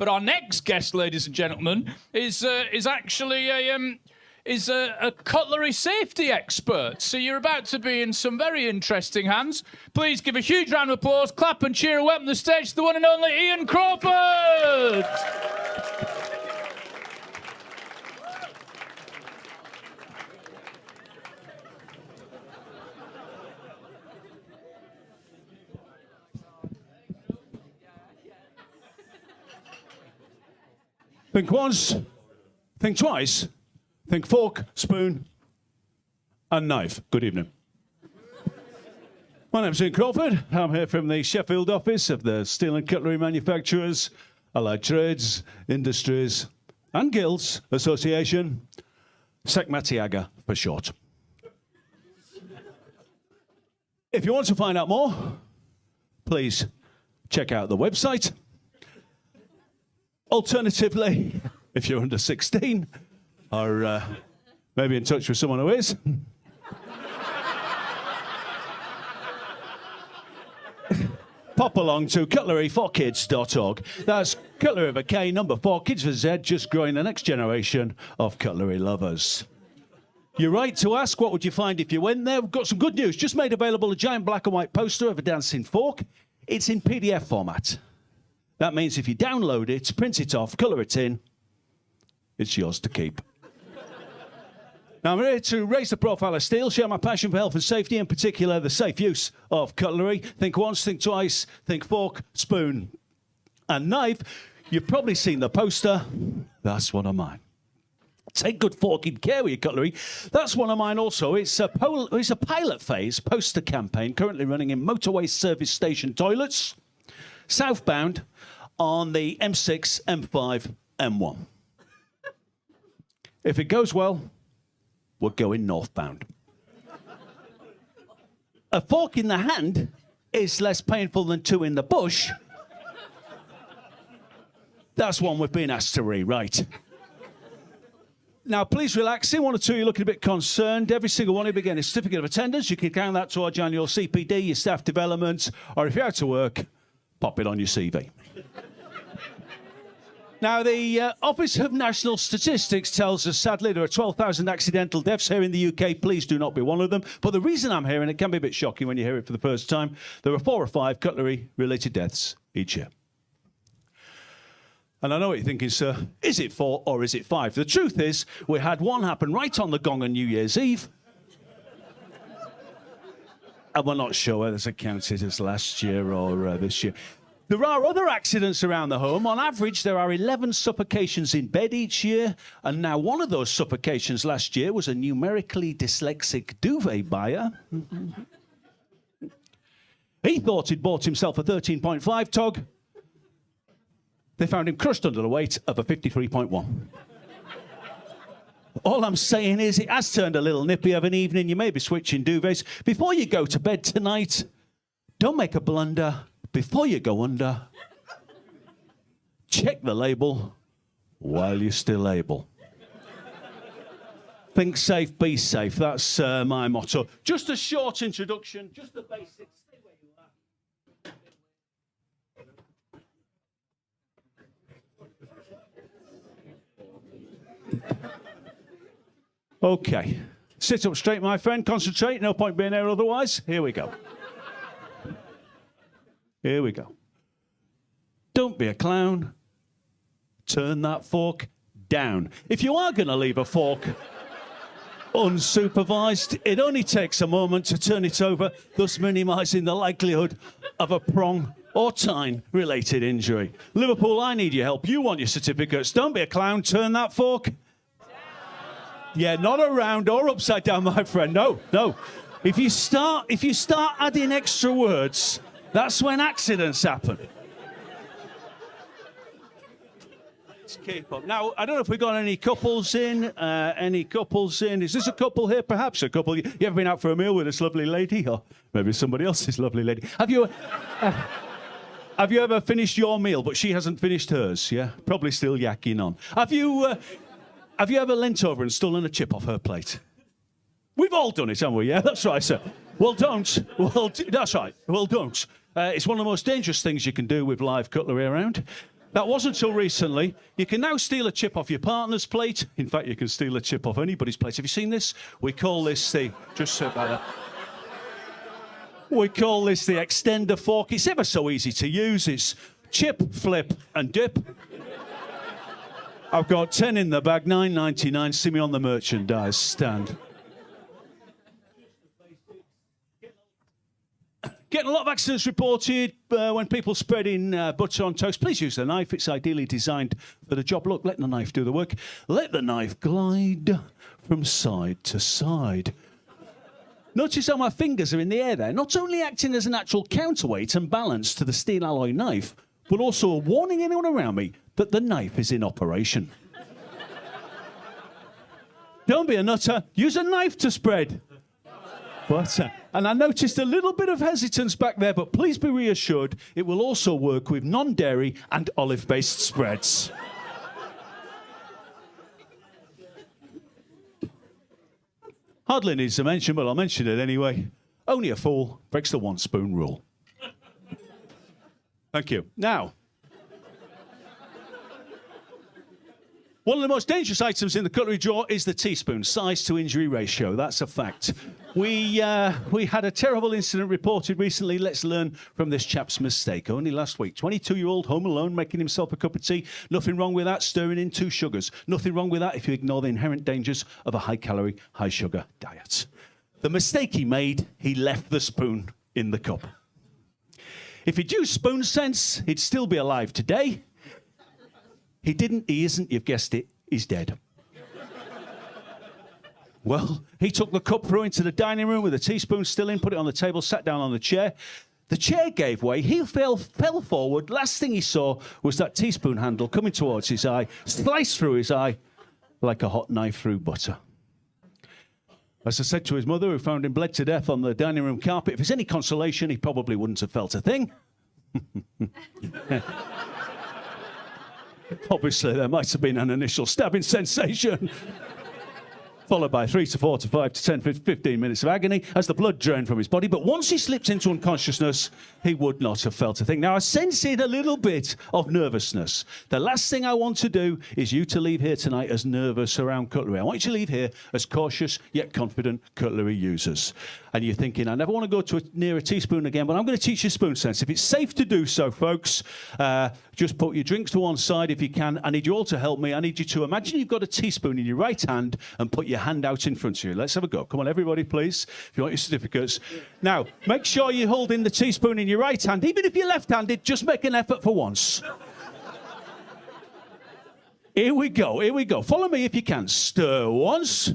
But our next guest, ladies and gentlemen, is actually a cutlery safety expert. So you're about to be in some very interesting hands. Please give a huge round of applause, clap and cheer and welcome to the stage the one and only Ian Crawford. Think once, think twice, think fork, spoon, and knife. Good evening. My name's Ian Crawford. I'm here from the Sheffield office of the Steel and Cutlery Manufacturers, Allied Trades, Industries, and Guilds Association, SECMATIAGA for short. If you want to find out more, please check out the website. Alternatively, if you're under 16, or maybe in touch with someone who is, pop along to cutlery4kids.org. That's cutlery with a K, number 4, kids with Z, just growing the next generation of cutlery lovers. You're right to ask, what would you find if you went there? We've got some good news. Just made available a giant black and white poster of a dancing fork. It's in PDF format. That means if you download it, print it off, colour it in, it's yours to keep. Now, I'm here to raise the profile of steel, share my passion for health and safety, in particular the safe use of cutlery. Think once, think twice, think fork, spoon, and knife. You've probably seen the poster. That's one of mine. Take good forking care with your cutlery. That's one of mine also. It's a pilot phase poster campaign currently running in motorway service station toilets, southbound on the M6, M5, M1. If it goes well, we're going northbound. A fork in the hand is less painful than two in the bush. That's one we've been asked to rewrite. Now, please relax. In one or two, you're looking a bit concerned. Every single one of you getting a certificate of attendance. You can count that towards your annual CPD, your staff development, or if you're out to work, pop it on your CV. Now, the Office of National Statistics tells us, sadly, there are 12,000 accidental deaths here in the UK. Please do not be one of them. But the reason I'm here, and it can be a bit shocking when you hear it for the first time, there are 4 or 5 cutlery-related deaths each year. And I know what you're thinking, sir. Is it 4 or is it 5? The truth is, we had one happen right on the gong on New Year's Eve. And we're not sure whether it's counted as last year or this year. There are other accidents around the home. On average, there are 11 suffocations in bed each year. And now one of those suffocations last year was a numerically dyslexic duvet buyer. He thought he'd bought himself a 13.5 tog. They found him crushed under the weight of a 53.1. All I'm saying is it has turned a little nippy of an evening. You may be switching duvets. Before you go to bed tonight, don't make a blunder. Before you go under, check the label while you're still able. Think safe, be safe. That's my motto. Just a short introduction, just the basics. Stay where you are. Okay. Sit up straight, my friend. Concentrate. No point being there otherwise. Here we go. Here we go. Don't be a clown. Turn that fork down. If you are going to leave a fork unsupervised, it only takes a moment to turn it over, thus minimising the likelihood of a prong or tine-related injury. Liverpool, I need your help. You want your certificates. Don't be a clown. Turn that fork down. Yeah, not around or upside down, my friend. No, no. If you start adding extra words, that's when accidents happen. Let's keep up. Now, I don't know if we've got any couples in. Is this a couple here? Perhaps a couple. You ever been out for a meal with this lovely lady? Or maybe somebody else's lovely lady. Have you ever finished your meal, but she hasn't finished hers? Yeah? Probably still yakking on. Have you ever leant over and stolen a chip off her plate? We've all done it, haven't we? Yeah, that's right, sir. Well, don't. That's right. Well, don't. It's one of the most dangerous things you can do with live cutlery around. That wasn't until recently. You can now steal a chip off your partner's plate. In fact, you can steal a chip off anybody's plate. Have you seen this? We call this the... Just so about that. We call this the extender fork. It's ever so easy to use. It's chip, flip, and dip. I've got 10 in the bag, $9.99. See me on the merchandise stand. Getting a lot of accidents reported when people spreading butter on toast. Please use the knife. It's ideally designed for the job. Look, let the knife do the work. Let the knife glide from side to side. Notice how my fingers are in the air there, not only acting as a natural counterweight and balance to the steel alloy knife, but also warning anyone around me that the knife is in operation. Don't be a nutter. Use a knife to spread butter. And I noticed a little bit of hesitance back there, but please be reassured, it will also work with non-dairy and olive-based spreads. Hardly needs to mention, but I'll mention it anyway. Only a fool breaks the one-spoon rule. Thank you. Now, one of the most dangerous items in the cutlery drawer is the teaspoon, size to injury ratio. That's a fact. We had a terrible incident reported recently. Let's learn from this chap's mistake. Only last week, 22-year-old home alone, making himself a cup of tea. Nothing wrong with that, stirring in 2 sugars. Nothing wrong with that if you ignore the inherent dangers of a high-calorie, high-sugar diet. The mistake he made, he left the spoon in the cup. If he'd used spoon sense, he'd still be alive today. He didn't, he isn't, you've guessed it, he's dead. Well, he took the cup through into the dining room with the teaspoon still in, put it on the table, sat down on the chair. The chair gave way, he fell forward. Last thing he saw was that teaspoon handle coming towards his eye, sliced through his eye like a hot knife through butter. As I said to his mother, who found him bled to death on the dining room carpet, if it's any consolation, he probably wouldn't have felt a thing. Obviously, there might have been an initial stabbing sensation, followed by 3 to 4 to 5 to 10, 15 minutes of agony as the blood drained from his body. But once he slipped into unconsciousness, he would not have felt a thing. Now, I sense in a little bit of nervousness. The last thing I want to do is you to leave here tonight as nervous around cutlery. I want you to leave here as cautious yet confident cutlery users. And you're thinking, I never want to go near a teaspoon again, but I'm going to teach you spoon sense. If it's safe to do so, folks, just put your drinks to one side if you can. I need you all to help me. I need you to imagine you've got a teaspoon in your right hand and put your hand out in front of you. Let's have a go. Come on, everybody, please, if you want your certificates. Now, make sure you're holding the teaspoon in your right hand. Even if you're left-handed, just make an effort for once. Here we go, here we go. Follow me if you can. Stir once.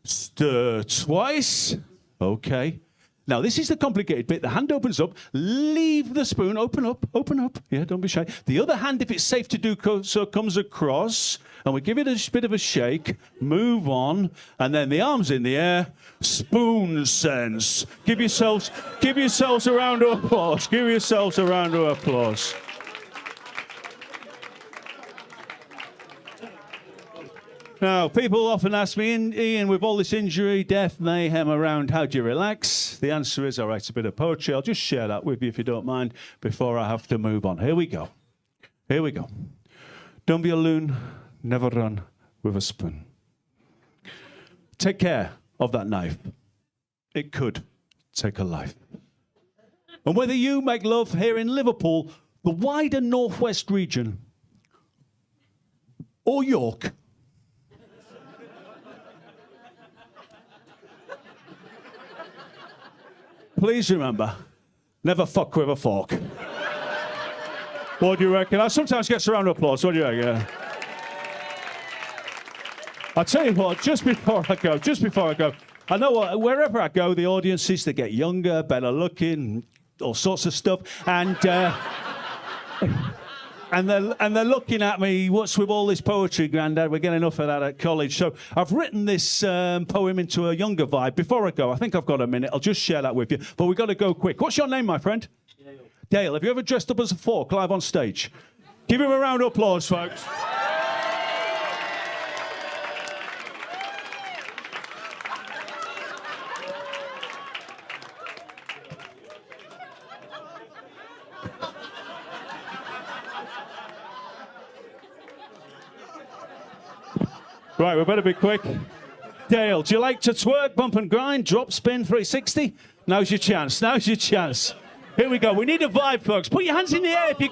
Stir twice. Okay. Now, this is the complicated bit. The hand opens up. Leave the spoon. Open up. Open up. Yeah, don't be shy. The other hand, if it's safe to do so, comes across. And we give it a bit of a shake. Move on. And then the arms in the air. Spoon sense. Give yourselves a round of applause. Give yourselves a round of applause. Now, people often ask me, Ian, with all this injury, death, mayhem around, how do you relax? The answer is I write a bit of poetry. I'll just share that with you if you don't mind before I have to move on. Here we go. Here we go. Don't be a loon, never run with a spoon. Take care of that knife. It could take a life. And whether you make love here in Liverpool, the wider northwest region, or York, please remember, never fuck with a fork. What do you reckon? I sometimes get a round of applause. What do you reckon? I'll tell you what, just before I go, I know wherever I go, the audiences, they get younger, better looking, all sorts of stuff, and they're looking at me, what's with all this poetry, Grandad? We're getting enough of that at college. So I've written this poem into a younger vibe. Before I go, I think I've got a minute. I'll just share that with you. But we've got to go quick. What's your name, my friend? Dale. Dale, have you ever dressed up as a fork live on stage? Give him a round of applause, folks. Right, we better be quick. Dale, do you like to twerk, bump and grind, drop, spin, 360? Now's your chance. Now's your chance. Here we go. We need a vibe, folks. Put your hands in the air if you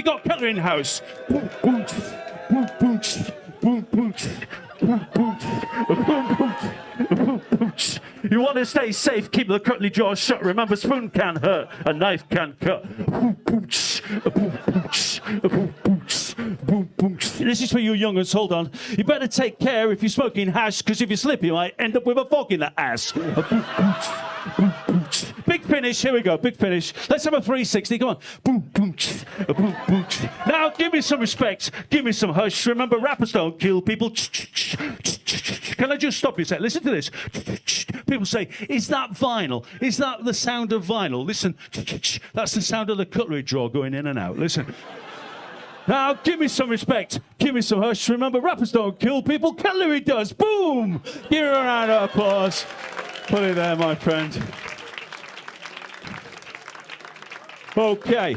got cutlery in the house. Boom, boom, boom, boom, boom, boom, boom, boom, boom, boom. You want to stay safe, keep the cutlery jaws shut. Remember, spoon can hurt, a knife can cut. This is for you young'uns, hold on. You better take care if you're smoking hash, because if you slip, you might end up with a fog in the ass. Big finish, here we go, big finish. Let's have a 360, come on. Boom, boom, boom, boom. Now, give me some respect, give me some hush. Remember, rappers don't kill people. Can I just stop you a sec? Listen to this. People say, is that vinyl? Is that the sound of vinyl? Listen, that's the sound of the cutlery drawer going in and out. Listen. Now, give me some respect. Give me some hush. Remember, rappers don't kill people. Cutlery does. Boom! Give her a round of applause. Put it there, my friend. Okay.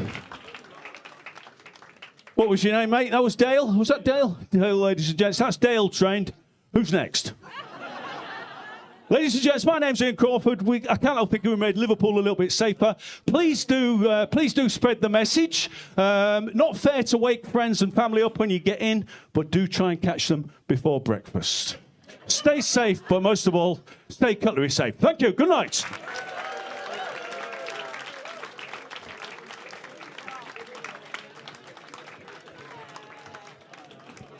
What was your name, mate? That was Dale? Was that Dale? Dale, ladies and gents. That's Dale trained. Who's next? Ladies and gents, my name's Ian Crawford. I can't help thinking we made Liverpool a little bit safer. Please do spread the message. Not fair to wake friends and family up when you get in, but do try and catch them before breakfast. Stay safe, but most of all, stay cutlery safe. Thank you. Good night.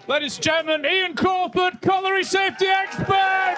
Ladies and gentlemen, Ian Crawford, cutlery safety expert!